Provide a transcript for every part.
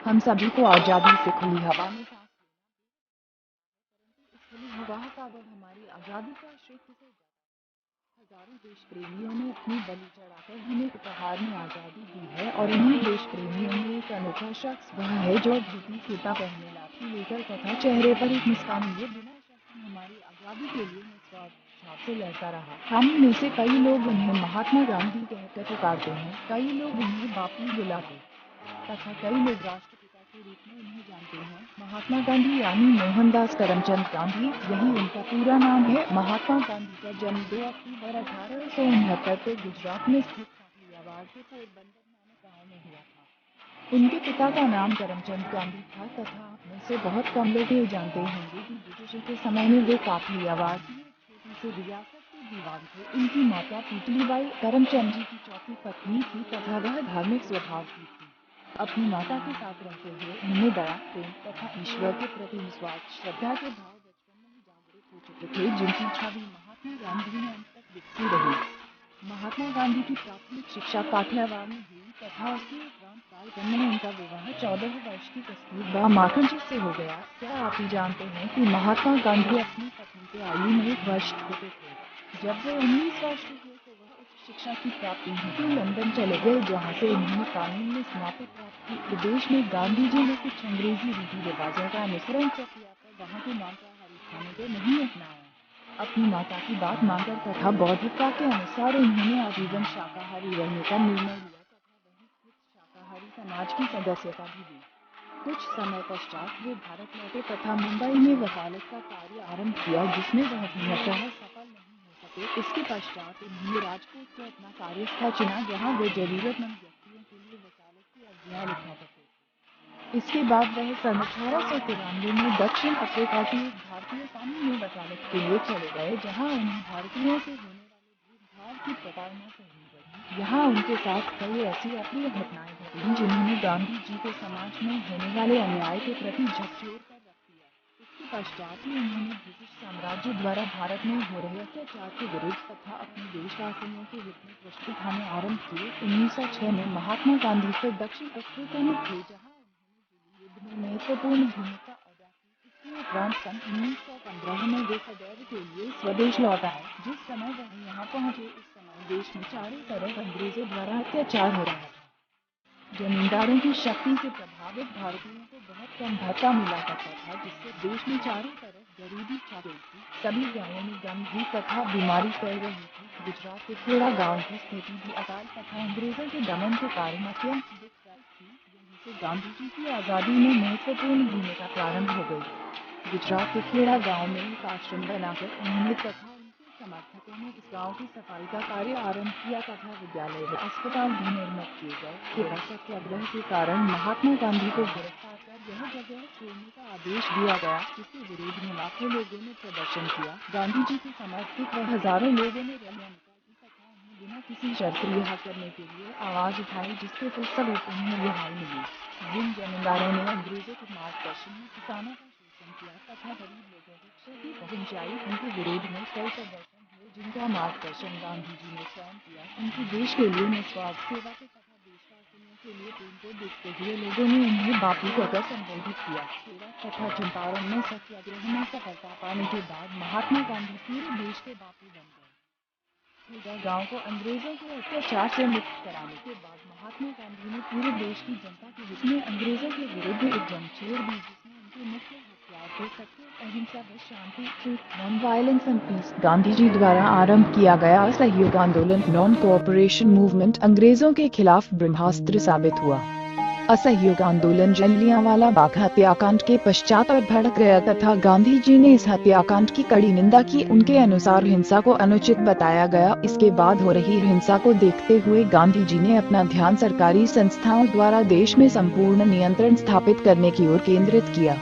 हम सभी को आज़ादी से खुली हवा में सांस लेना, परंतु इस खुली हवा का अगर हमारी आज़ादी का श्रेय किसे जाता है? हजारों देश प्रेमियों ने अपनी बलि चढ़ाकर हमें उपहार में आज़ादी दी है और इन्हीं देश प्रेमियों में एक अनोखा शख्स वह है जो धोती कुर्ता पहने लाठी लेकर तथा चेहरे पर एक मुस्कान लिए बिना शर्त हमारी आज़ादी के लिए निस्वार्थ भाव से लड़ता रहा। हम में से कई लोग उन्हें महात्मा गांधी कहकर पुकारते हैं, कई लोग उन्हें बापू बुलाते तथा कई लोग राष्ट्रपिता के रूप में उन्हें जानते हैं। महात्मा गांधी यानी मोहनदास करमचंद गांधी, यही उनका पूरा नाम है। महात्मा गांधी का जन्म 2 अक्टूबर 1869 को गुजरात में स्थित काठियावाड़ के पोरबंदर नामक गांव में हुआ था। उनके पिता का नाम करमचंद गांधी था तथा आप में से बहुत कम लोग ये जानते होंगे कि ब्रिटिशों के समय में वे काठियावाड़ की एक छोटी सी रियासत के दीवान थे। उनकी माता पुतलीबाई करमचंद जी की चौथी पत्नी थी तथा वह धार्मिक स्वभाव की थी। अपनी माता के साथ रहते हुए उन्हें दया, प्रेम तथा ईश्वर के प्रति निस्वार्थ श्रद्धा के भाव बचपन में ही जागृत हो चुके थे, जिनकी छवि महात्मा गांधी में अंत तक विकसी रही। महात्मा गांधी की प्राथमिक शिक्षा काठियावाड़ में हुई तथा उसके उपरांत बालपन में उनका विवाह 14 वर्ष की कस्तूरबा माखन जी से हो गया। क्या आप ही जानते हैं कि महात्मा गांधी अपनी पत्नी के आयु में 1 वर्ष छोटे थे? जब वे 19 वर्ष के हुए तो वह उच्च शिक्षा की प्राप्ति हेतु लंदन चले गए, जहाँ से उन्होंने कानून में स्नातक प्राप्त की। विदेश में गांधी जी ने कुछ अंग्रेजी रीति रिवाजों का अनुसरण किया पर वहाँ के मांसाहारी खाने को नहीं अपनाया। अपनी माता की बात मानकर तथा बौद्धिकता के अनुसार उन्होंने आजीवन शाकाहारी रहने का निर्णय लिया तथा वहीं खुद शाकाहारी समाज की सदस्यता भी दी। कुछ समय पश्चात वे भारत लौटे तथा मुंबई में वकालत का कार्य आरंभ किया, जिसमें वह पूर्णतः सफल नहीं हो सके। इसके पश्चात उन्होंने राजकोट को अपना कार्यस्थल चुना, जहाँ वे जरूरतमंद व्यक्तियों के लिए वकालत की अर्जियां लिखा करते थे। इसके बाद वह सन 1893 में दक्षिण अफ्रीका की एक भारतीय कॉलोनी में वकालत के लिए चले गए, जहां उन्हें भारतीयों से होने वाले भेदभाव की प्रताड़ना सहनी पड़ी। यहाँ उनके साथ कई ऐसी अप्रिय घटनाएं घटीं, जिन्होंने गांधी जी को समाज में होने वाले अन्याय के प्रति झकझोर कर रख दिया। इसके पश्चात ही उन्होंने ब्रिटिश साम्राज्य द्वारा भारत में हो रहे अत्याचार के विरुद्ध तथा अपने देशवासियों के हित में प्रश्न उठाने आरंभ किए। 1906 में महात्मा गांधी फिर दक्षिण अफ्रीका में थे, जहाँ उन्होंने युद्ध में महत्वपूर्ण भूमिका अदा की। इसके उपरांत सन 1915 में वे सदैव के लिए स्वदेश लौट आए। जिस समय वह यहाँ पहुंचे उस समय देश में चारों तरफ अंग्रेजों द्वारा अत्याचार हो रहा था। जमींदारों की शक्ति से प्रभावित भारतीयों को बहुत कम भत्ता मिला करता था, जिससे देश में चारों तरफ गरीबी छा गई थी। सभी गांवों में गंदगी तथा बीमारी फैल रही थी। गुजरात के खेड़ा गांव की स्थिति भी अकाल तथा अंग्रेजों के दमन के कारण अत्यंत दुखदायक थी। यहीं से गांधी जी की आजादी में महत्वपूर्ण भूमिका प्रारंभ हो गई। गुजरात के खेड़ा गांव में एक आश्रम बनाकर उन्होंने तथा उनके समर्थकों ने इस गांव की सफाई का कार्य आरंभ किया तथा विद्यालय व अस्पताल भी निर्मित किए गए। खेड़ा सत्याग्रह के कारण महात्मा गांधी को गिरफ्तार कर यह जगह छोड़ने का आदेश दिया गया, जिसके विरोध में लाखों लोगों ने प्रदर्शन किया। गांधी जी के समर्थक व हजारों लोगों ने रैलियां निकाली तथा उन्हें बिना किसी शर्त रिहा करने के लिए आवाज उठाई, जिसके फलस्वरूप उन्हें रिहाई मिली। जिन जमींदारों ने अंग्रेजों के मार्गदर्शन में किसानों का शोषण किया तथा गरीब लोगों को क्षति पहुंचाई, उनके विरोध में कई प्रदर्शन हुए, जिनका मार्गदर्शन गांधी जी ने स्वयं किया। उनके देश के लिए निस्वार्थ सेवा को तथा देशवासियों के लिए प्रेम को देखते हुए लोगों ने उन्हें बापू कहकर संबोधित किया। खेड़ा तथा चंपारण में सत्याग्रह में सफलता पाने के बाद महात्मा गांधी पूरे देश के बापू बन गए। खेड़ा गांव को अंग्रेजों के अत्याचार से मुक्त कराने के बाद महात्मा गांधी ने पूरे देश की जनता के हित में अंग्रेजों के विरुद्ध एक जंग छेड़ दी, जिसमें उनके मुख्य हथियार थे सत्य, अहिंसा व शांति, truth, non violence and peace. Gandhi ji द्वारा आरंभ किया गया असहयोग आंदोलन नॉन कोऑपरेशन मूवमेंट अंग्रेजों के खिलाफ ब्रह्मास्त्र साबित हुआ। असहयोग आंदोलन जलियांवाला बाग हत्याकांड के पश्चात और भड़क गया तथा गांधी जी ने इस हत्याकांड की कड़ी निंदा की। उनके अनुसार हिंसा को अनुचित बताया गया। इसके बाद हो रही हिंसा को देखते हुए गांधी जी ने अपना ध्यान सरकारी संस्थाओं द्वारा देश में संपूर्ण नियंत्रण स्थापित करने की ओर केंद्रित किया।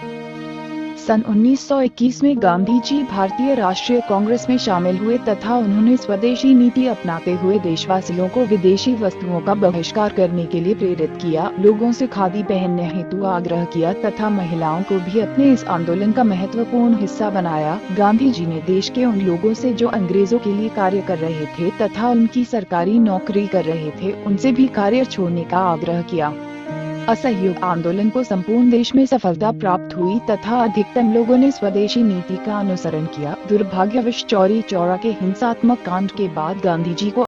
सन 1921 में गांधी जी भारतीय राष्ट्रीय कांग्रेस में शामिल हुए तथा उन्होंने स्वदेशी नीति अपनाते हुए देशवासियों को विदेशी वस्तुओं का बहिष्कार करने के लिए प्रेरित किया, लोगों से खादी पहनने हेतु आग्रह किया तथा महिलाओं को भी अपने इस आंदोलन का महत्वपूर्ण हिस्सा बनाया। गांधी जी ने देश के उन लोगों से जो अंग्रेजों के लिए कार्य कर रहे थे तथा उनकी सरकारी नौकरी कर रहे थे, उनसे भी कार्य छोड़ने का आग्रह किया। असहयोग आंदोलन को संपूर्ण देश में सफलता प्राप्त हुई तथा अधिकतम लोगों ने स्वदेशी नीति का अनुसरण किया। दुर्भाग्यवश चौरी चौरा के हिंसात्मक कांड के बाद गांधी जी को